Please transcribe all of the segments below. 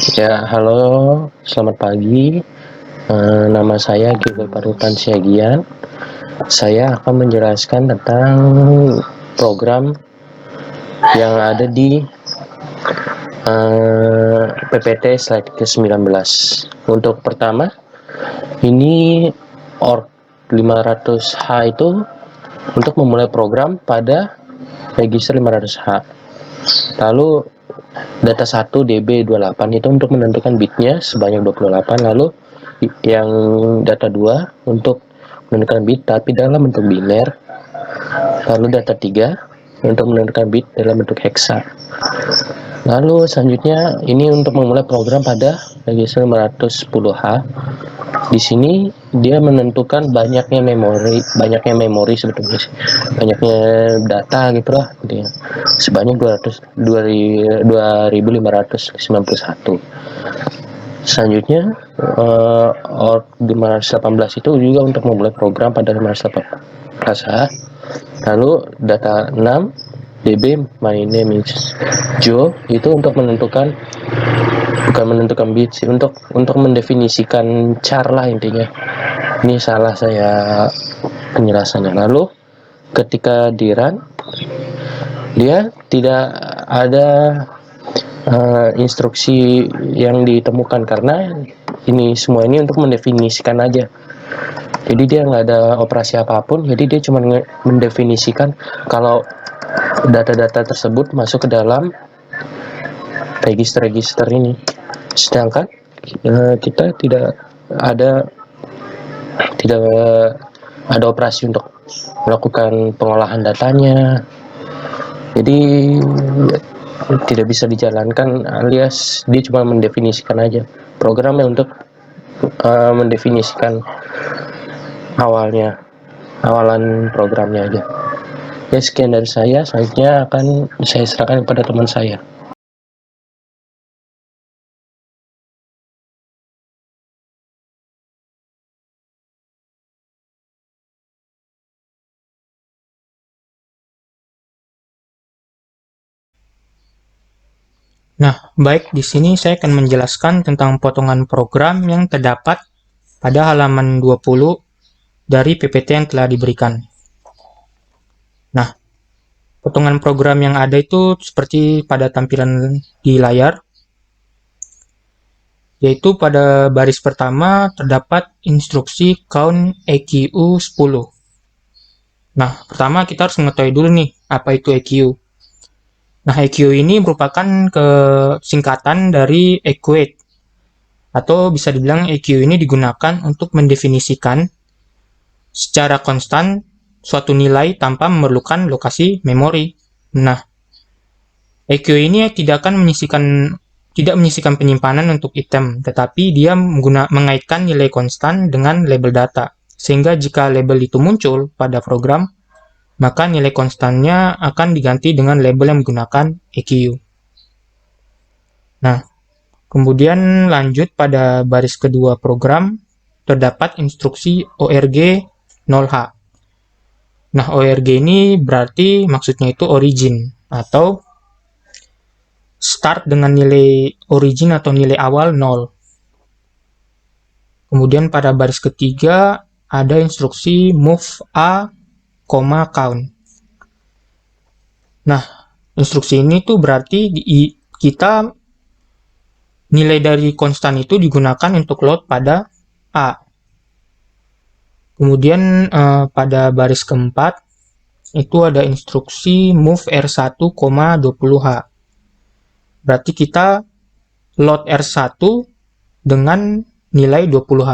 Ya, halo, selamat pagi. Nama saya Gilbert Parutan Siagian. Saya akan menjelaskan tentang program yang ada di PPT slide ke-19. Untuk pertama, ini ORG 500H itu untuk memulai program pada register 500H. Lalu data 1 DB28 itu untuk menentukan bitnya sebanyak 28, lalu yang data 2 untuk menentukan bit tapi dalam bentuk biner, lalu data 3 untuk menentukan bit dalam bentuk hexa. Lalu selanjutnya ini untuk memulai program pada register 510H. Di sini dia menentukan banyaknya memori sebetulnya sih. Banyaknya data gitu lah gitu ya. Sebanyak 2591. Selanjutnya ORG 518 itu juga untuk memulai program pada 518H. Lalu data 6 DB my name is Joe itu untuk menentukan, bukan menentukan bit sih, untuk mendefinisikan char lah intinya. Ini salah saya penjelasannya. Lalu ketika di run dia tidak ada instruksi yang ditemukan karena ini semua ini untuk mendefinisikan aja. Jadi dia nggak ada operasi apapun, jadi dia cuma mendefinisikan kalau data-data tersebut masuk ke dalam register-register ini. Sedangkan kita tidak ada operasi untuk melakukan pengolahan datanya. Jadi tidak bisa dijalankan, alias dia cuma mendefinisikan aja programnya untuk mendefinisikan awalan programnya aja. Ya, sekian dari saya. Selanjutnya akan saya serahkan kepada teman saya. Nah, baik, di sini saya akan menjelaskan tentang potongan program yang terdapat pada halaman 20 dari PPT yang telah diberikan. Nah, potongan program yang ada itu seperti pada tampilan di layar, yaitu pada baris pertama terdapat instruksi count EQ 10. Nah, pertama kita harus mengetahui dulu nih, apa itu EQ. Nah, EQ ini merupakan singkatan dari equate, atau bisa dibilang EQ ini digunakan untuk mendefinisikan secara konstan suatu nilai tanpa memerlukan lokasi memori. Nah, EQ ini tidak menyisihkan penyimpanan untuk item, tetapi dia mengaitkan nilai konstan dengan label data. Sehingga jika label itu muncul pada program, maka nilai konstannya akan diganti dengan label yang menggunakan EQ. Nah, kemudian lanjut pada baris kedua program, terdapat instruksi ORG 0H. Nah, ORG ini berarti maksudnya itu origin, atau start dengan nilai origin atau nilai awal 0. Kemudian pada baris ketiga ada instruksi move A, count. Nah, instruksi ini tuh berarti kita nilai dari konstan itu digunakan untuk load pada A. Kemudian pada baris keempat itu ada instruksi move R1, 20H. Berarti kita load R1 dengan nilai 20H.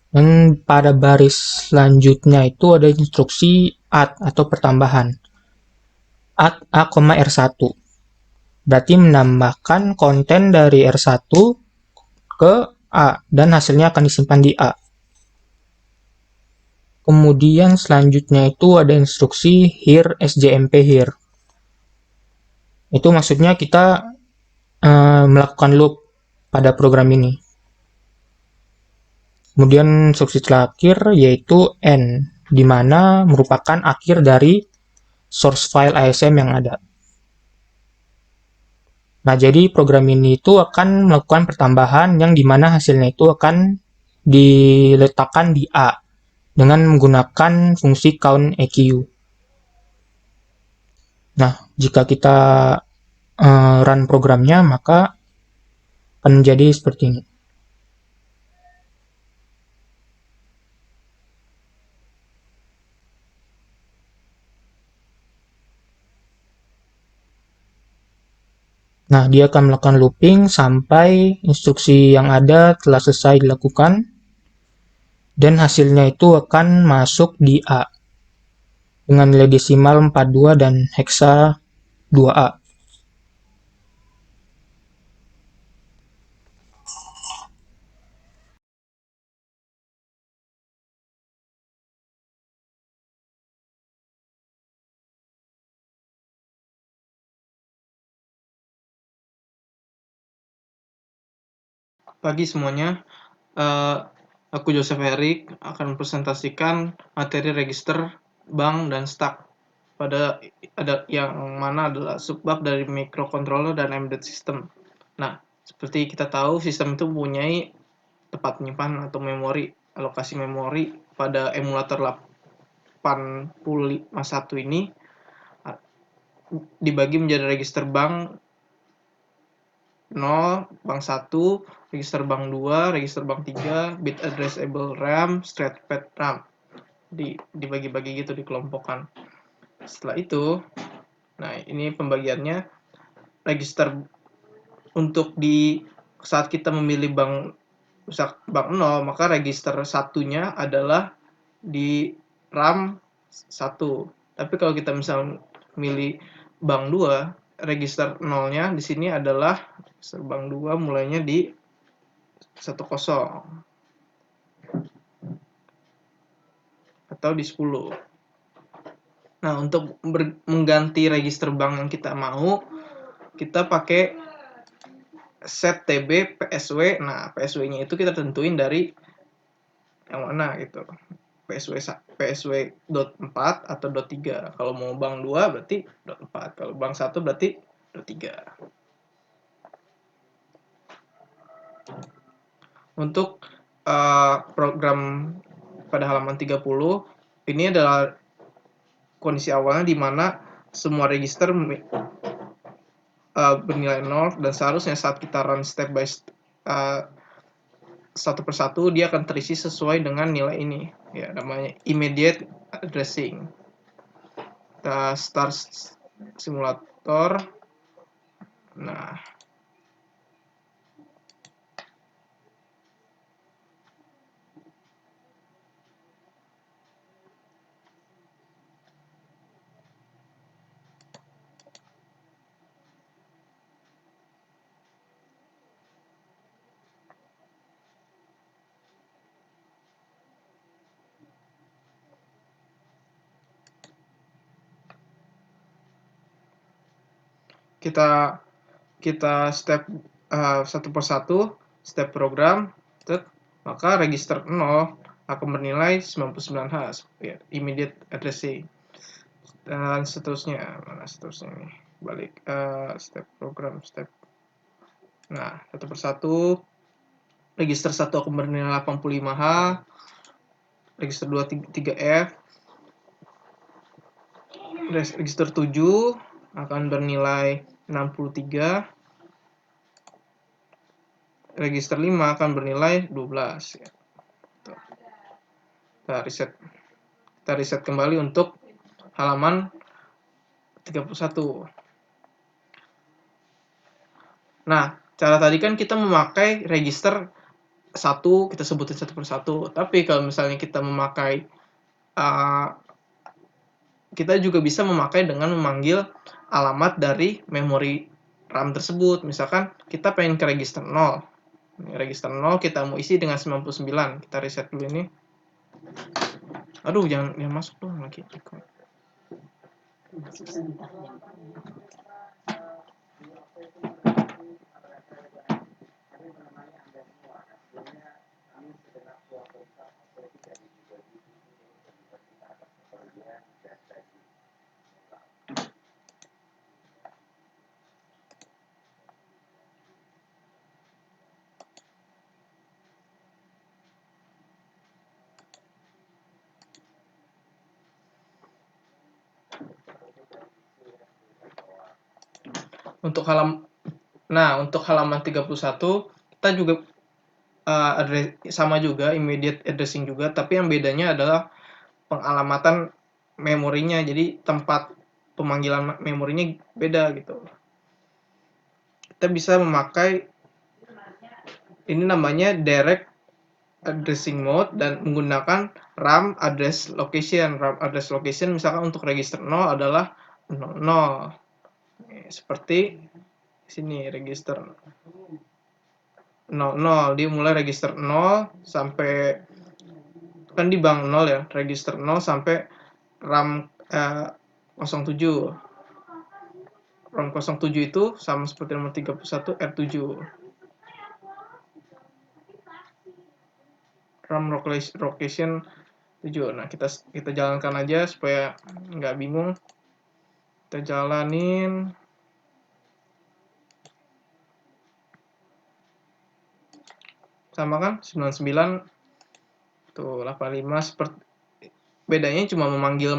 Dan pada baris selanjutnya itu ada instruksi add atau pertambahan. Add A, R1. Berarti menambahkan konten dari R1 ke A dan hasilnya akan disimpan di A. Kemudian selanjutnya itu ada instruksi here sjmp here. Itu maksudnya kita melakukan loop pada program ini. Kemudian instruksi terakhir yaitu end, di mana merupakan akhir dari source file ASM yang ada. Nah, jadi program ini itu akan melakukan pertambahan yang dimana hasilnya itu akan diletakkan di A dengan menggunakan fungsi count EQ. Nah, jika kita run programnya, maka akan menjadi seperti ini. Nah, dia akan melakukan looping sampai instruksi yang ada telah selesai dilakukan, dan hasilnya itu akan masuk di A dengan nilai desimal 42 dan heksa 2A. Pagi semuanya, aku Joseph Erik akan mempresentasikan materi register, bank, dan stack pada yang mana adalah subbab dari microcontroller dan embedded system. Nah, seperti kita tahu, sistem itu mempunyai tempat penyimpanan atau memori, alokasi memori pada emulator 851 ini dibagi menjadi register bank 0, bank 1, register bank 2, register bank 3, bit addressable RAM, straight-pad RAM. Dibagi-bagi gitu, dikelompokkan. Setelah itu, nah ini pembagiannya, register untuk di saat kita memilih bank 0, maka register satunya adalah di RAM 1. Tapi kalau kita misalnya milih bank 2, register 0-nya di sini adalah register bank 2 mulainya di 10 atau di 10. Nah, untuk mengganti register bank yang kita mau, kita pakai set TB PSW. Nah, PSW-nya itu kita tentuin dari yang mana gitu. PSW.4 atau .3. Kalau mau bank 2 berarti .4. Kalau bank 1 berarti .3. Untuk program pada halaman 30, ini adalah kondisi awalnya di mana semua register bernilai 0, dan seharusnya saat kita run step by satu persatu dia akan terisi sesuai dengan nilai ini, ya, namanya immediate addressing. Kita start simulator. Nah, kita step satu persatu, step program, maka register 0 akan bernilai 99H, ya, immediate addressing, dan seterusnya. Mana seterusnya nih, balik step program, step. Nah, satu persatu, register 1 akan bernilai 85H, register 2 3F, register 7 akan bernilai 63, register 5 akan bernilai 12, ya. Kita reset kembali untuk halaman 31. Nah, cara tadi kan kita memakai register 1, kita sebutin satu persatu. Tapi kalau misalnya kita memakai kita juga bisa memakai dengan memanggil alamat dari memori RAM tersebut. Misalkan kita pengen ke register 0. Register 0 kita mau isi dengan 99. Kita reset dulu ini. Aduh, jangan masuk dong lagi. Untuk halaman 31 kita juga sama juga immediate addressing juga, tapi yang bedanya adalah pengalamatan memorinya. Jadi tempat pemanggilan memorinya beda gitu. Kita bisa memakai ini namanya direct addressing mode dan menggunakan RAM address location. RAM address location misalkan untuk register 0 adalah 00. Seperti sini register 00, dia mulai register 0 sampai kan di bank 0 ya, register 0 sampai RAM 07. RAM 07 itu sama seperti nomor 31 R7. RAM location 7. Nah, kita jalankan aja supaya nggak bingung. Kita jalanin. Sama kan? 99 tuh 85 seperti bedanya cuma memanggil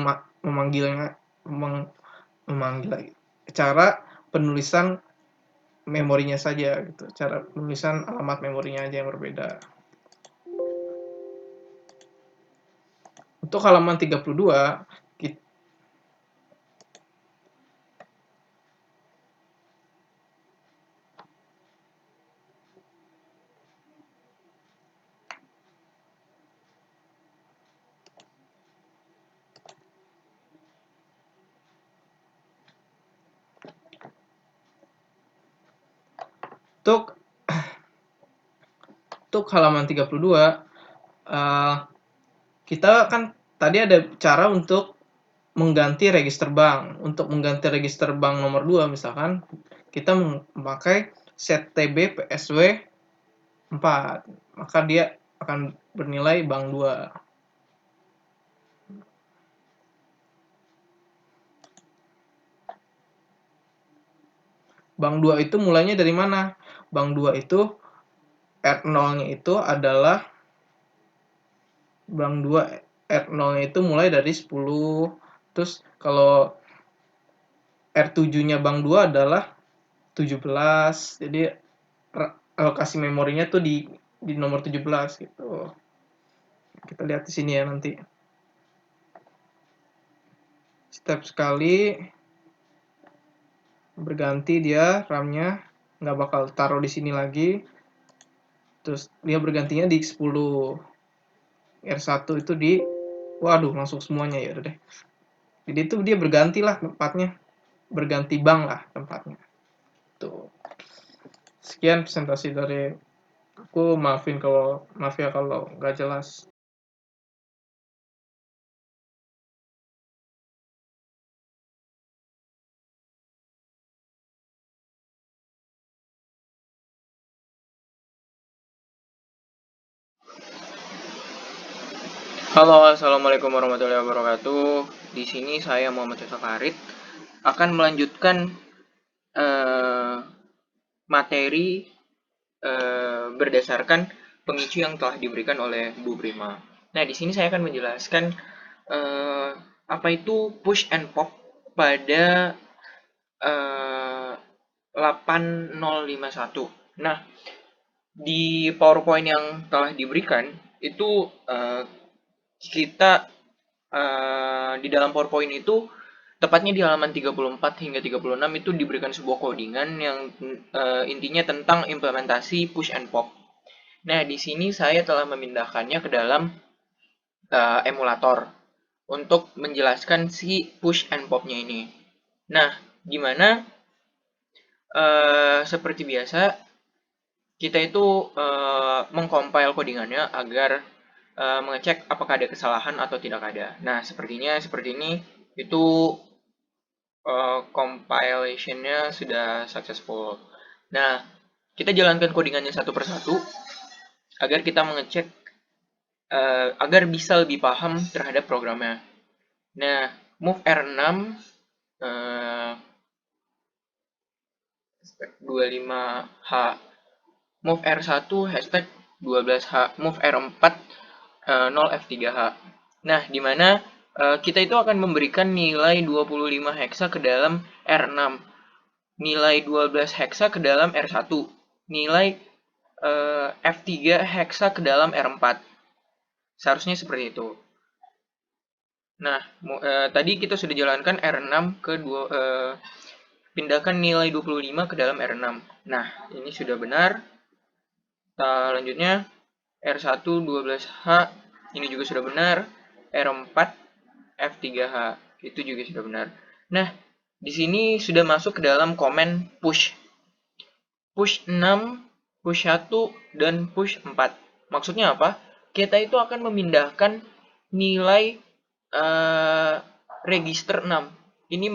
lagi. Cara penulisan memorinya saja gitu. Cara penulisan alamat memorinya aja yang berbeda. Untuk halaman 32 untuk halaman 32 kita kan tadi ada cara untuk mengganti register bank. Untuk mengganti register bank nomor 2 misalkan kita memakai settb psw 4, maka dia akan bernilai bank 2. Bank 2 itu mulainya dari mana? Bank 2 itu R0-nya itu adalah bank 2 R0-nya itu mulai dari 10. Terus kalau R7-nya bank 2 adalah 17. Jadi alokasi memorinya tuh di nomor 17 gitu. Kita lihat di sini ya nanti. Step sekali berganti dia RAM-nya nggak bakal taruh di sini lagi. Terus dia bergantinya di 10. R1 itu di waduh langsung semuanya ya udah deh. Jadi itu dia berganti lah tempatnya. Berganti bank lah tempatnya. Tuh. Sekian presentasi dari aku, maaf ya kalau nggak jelas. Halo, assalamualaikum warahmatullahi wabarakatuh. Di sini saya Muhammad Yusuf Farid akan melanjutkan materi berdasarkan pemicu yang telah diberikan oleh Bu Prima. Nah, di sini saya akan menjelaskan apa itu push and pop pada 8051. Nah, di PowerPoint yang telah diberikan itu kita di dalam PowerPoint itu tepatnya di halaman 34 hingga 36 itu diberikan sebuah codingan yang intinya tentang implementasi push and pop. Nah, di sini saya telah memindahkannya ke dalam emulator untuk menjelaskan si push and pop-nya ini. Nah, gimana? Seperti biasa, kita itu mengcompile codingannya agar mengecek apakah ada kesalahan atau tidak ada. Nah, sepertinya seperti ini, itu compilation-nya sudah successful. Nah, kita jalankan codingannya satu persatu agar kita mengecek agar bisa lebih paham terhadap programnya. Nah, move R6 25H, move R1 hashtag 12H, move R4 0F3H. Nah, di mana kita itu akan memberikan nilai 25 hexa ke dalam R6. nilai 12 heksa ke dalam R1, nilai F3 heksa ke dalam R4. Seharusnya seperti itu. Nah, tadi kita sudah jalankan R6 ke pindahkan nilai 25 ke dalam R6. Nah, ini sudah benar. Selanjutnya R1 12H, ini juga sudah benar. R4 F3H, itu juga sudah benar. Nah, di sini sudah masuk ke dalam komen push. Push 6, push 1, dan push 4. Maksudnya apa? Kita itu akan memindahkan nilai register 6. Ini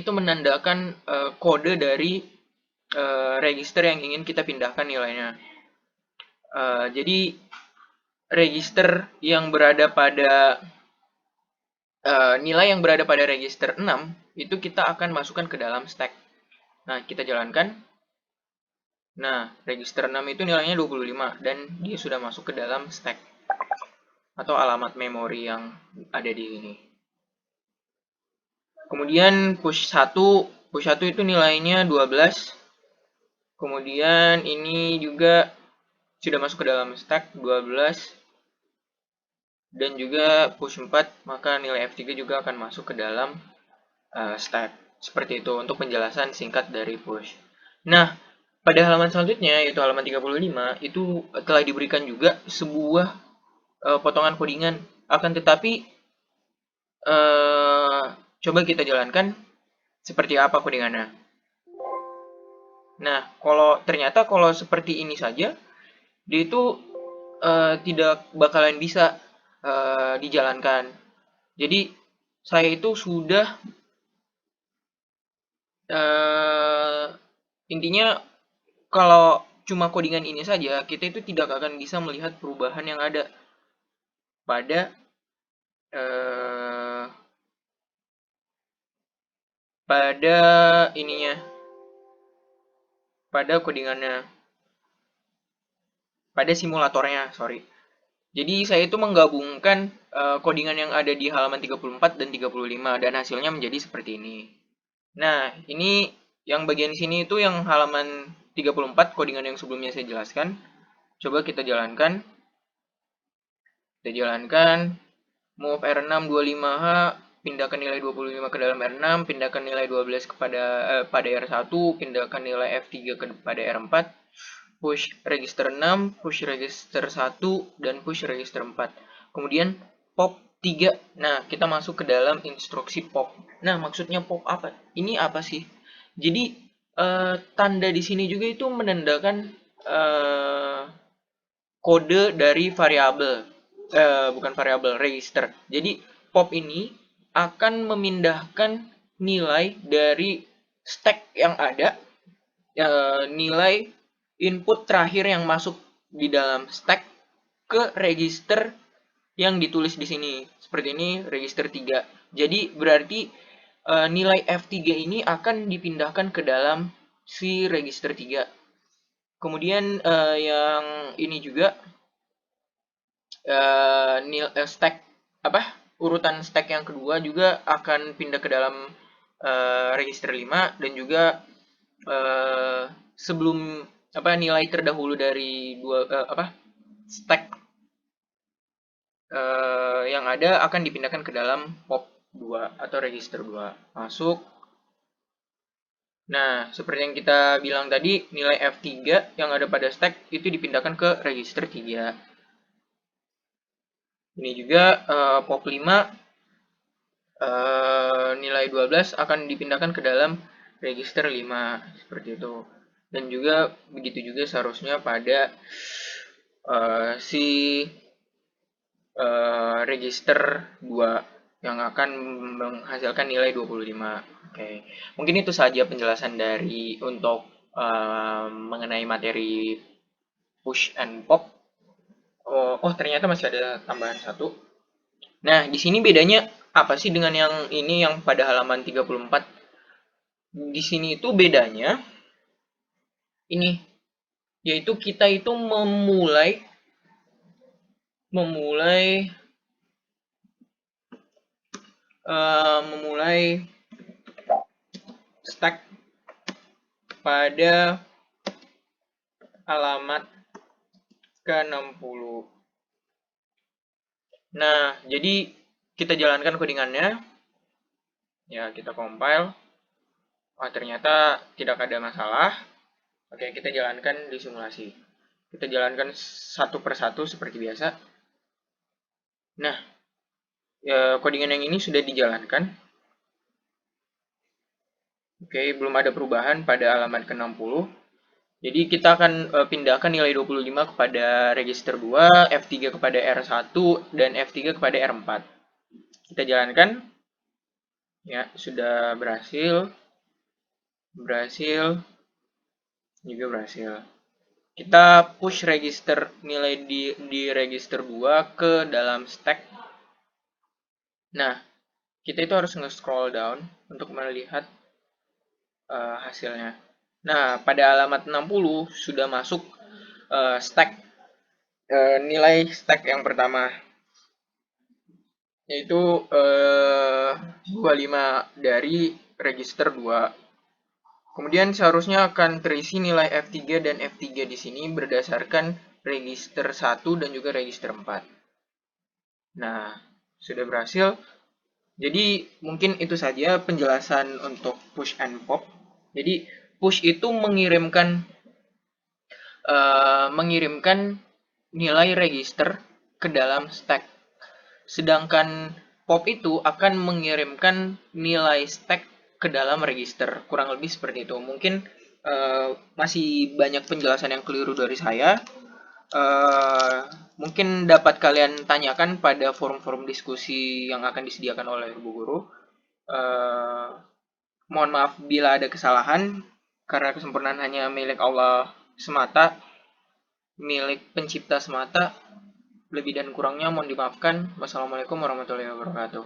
menandakan kode dari register yang ingin kita pindahkan nilainya. Jadi register yang berada pada nilai yang berada pada register 6 itu kita akan masukkan ke dalam stack. Nah, kita jalankan. Nah, register 6 itu nilainya 25 dan dia sudah masuk ke dalam stack atau alamat memori yang ada di sini. Kemudian push 1 itu nilainya 12. Kemudian ini juga sudah masuk ke dalam stack 12. Dan juga push 4, maka nilai F3 juga akan masuk ke dalam stack. Seperti itu untuk penjelasan singkat dari push. Nah, pada halaman selanjutnya, yaitu halaman 35, itu telah diberikan juga sebuah potongan codingan. Akan tetapi, coba kita jalankan seperti apa codingannya. Nah, ternyata kalau seperti ini saja, dia itu tidak bakalan bisa dijalankan. Jadi, saya itu sudah intinya kalau cuma codingan ini saja, kita itu tidak akan bisa melihat perubahan yang ada pada pada codingannya, pada simulatornya, sorry. Jadi saya itu menggabungkan codingan yang ada di halaman 34 dan 35 dan hasilnya menjadi seperti ini. Nah, ini yang bagian sini itu yang halaman 34 codingan yang sebelumnya saya jelaskan. Coba kita jalankan. Kita jalankan move R6 25H, pindahkan nilai 25 ke dalam R6, pindahkan nilai 12 pada R1, pindahkan nilai F3 kepada R4, push register 6, push register 1, dan push register 4. Kemudian pop 3. Nah, kita masuk ke dalam instruksi pop. Nah, maksudnya pop apa? Ini apa sih? Jadi, tanda di sini juga itu menandakan kode dari variabel. Bukan variabel, register. Jadi, pop ini akan memindahkan nilai dari stack yang ada, nilai input terakhir yang masuk di dalam stack ke register yang ditulis di sini. Seperti ini, register 3. Jadi, berarti nilai F3 ini akan dipindahkan ke dalam si register 3. Kemudian yang ini juga urutan stack yang kedua juga akan pindah ke dalam register 5 dan juga sebelum nilai terdahulu dari stack yang ada akan dipindahkan ke dalam pop 2 atau register 2. Masuk. Nah, seperti yang kita bilang tadi, nilai F3 yang ada pada stack itu dipindahkan ke register 3. Ini juga pop 5 nilai 12 akan dipindahkan ke dalam register 5 seperti itu. Dan juga begitu juga seharusnya pada si register 2 yang akan menghasilkan nilai 25. Oke. Mungkin itu saja penjelasan dari untuk mengenai materi push and pop. Ternyata masih ada tambahan satu. Nah, di sini bedanya apa sih dengan yang ini yang pada halaman 34? Di sini itu bedanya ini, yaitu kita itu memulai stack pada alamat ke-60. Nah, jadi kita jalankan codingannya. Ya, kita compile. Oh, ternyata tidak ada masalah. Oke, kita jalankan di simulasi. Kita jalankan satu persatu seperti biasa. Nah, codingan yang ini sudah dijalankan. Oke, belum ada perubahan pada alamat ke-60. Jadi kita akan pindahkan nilai 25 kepada register 2, F3 kepada R1, dan F3 kepada R4. Kita jalankan. Ya, sudah berhasil. Berhasil. Juga berhasil. Kita push register nilai di register 2 ke dalam stack. Nah, kita itu harus nge-scroll down untuk melihat hasilnya. Nah, pada alamat 60 sudah masuk stack nilai stack yang pertama, yaitu 25 dari register 2. Kemudian seharusnya akan terisi nilai F3 dan F3 di sini berdasarkan register 1 dan juga register 4. Nah, sudah berhasil. Jadi mungkin itu saja penjelasan untuk push and pop. Jadi push itu mengirimkan nilai register ke dalam stack. Sedangkan pop itu akan mengirimkan nilai stack ke dalam register. Kurang lebih seperti itu. Mungkin masih banyak penjelasan yang keliru dari saya. Mungkin dapat kalian tanyakan pada forum-forum diskusi yang akan disediakan oleh Bu Guru. Mohon maaf bila ada kesalahan, karena kesempurnaan hanya milik Allah semata, milik pencipta semata. Lebih dan kurangnya mohon dimaafkan. Wassalamualaikum warahmatullahi wabarakatuh.